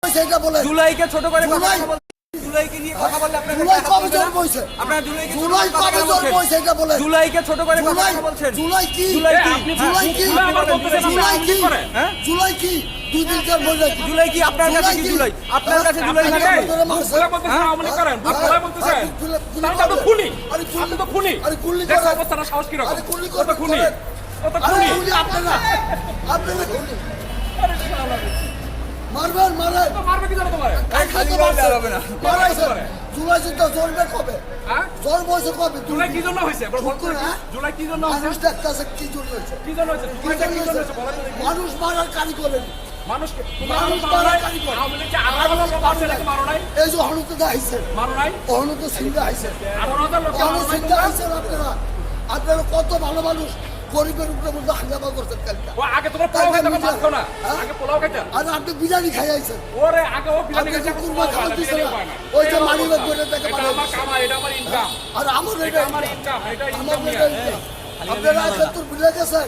জুলাইকে ছোট করে জুলাইকে নিয়ে কথা বললে জুলাই কবে জন্ম হয়েছে? আপনারা জুলাইকে জুলাই কবে জন্ম হয়েছে এটা বলেন। জুলাইকে ছোট করে কথা বলছেন। জুলাই কি? জুলাই কি? জুলাই কি? জুলাই কি? হ্যাঁ? জুলাই কি? দুই দিন কার বলে কি? জুলাই কি আপনার কাছে কি জুলাই? আপনার কাছে জুলাই থাকে? আওয়ামী করেন ভুল বলতেছেন তাহলে তো খুনি আপনি তো খুনি আরে কুলি দেখ করেন। অবস্থাটা সাহস কি রকম আরে কুলি কত করেন, খুনি করেন। কত আরে খুনি কুলি আপনারা আপনারা খুনি মারবেন মারেন তো মারবে কি জানো তোমারে খালি বললে হবে না। মারাইছে জুলাই যুদ্ধ জন্মে কবে? হ্যাঁ জন্ম হয়েছে কবে? জুলাই কি জন্য হয়েছে বল বলতে হ্যাঁ? জুলাই কি জন্য হয়েছে মানুষ দেখতেছে কি জন্য হয়েছে? কি জন্য হয়েছে জুলাইটা কি জন্য হয়েছে বলেন তো দেখি। মানুষ মারার কারিগরের মানুষকে মানুষ মারো নাই মারার কারিগর। আওয়ামী লীগ যে 18,000 লোক আছে নাকি মারো নাই এই যে হনুতে দাইছে মারো নাই হনুতে সিন্ধা আইছে 18,000 লোক হনু মারো নাই সিন্ধা আইছে আপনারা আপনারা কত ভালো মানুষ গরিবের উপরে বলতে হাঙ্গামা করছেন কালকা ও আগে তোমরা পোলাও খাইতে পারছো না আগে পোলাও খাইতে আর আপনি বিরিয়ানি খাই আইছেন ওরে আগে ও বিরিয়ানি আপনি খাইতে যে কুরমা খাওয়া দিছে না পায় না ওই যে মালিবাগ করে তাকে এটা বানাই আমার কামাই এটা আমার ইনকাম আর আমার এটা এটা আমার ইনকাম এটা আমার ইনকাম নিয়ে এটা আপনারা এখন তোর বুঝে গেছে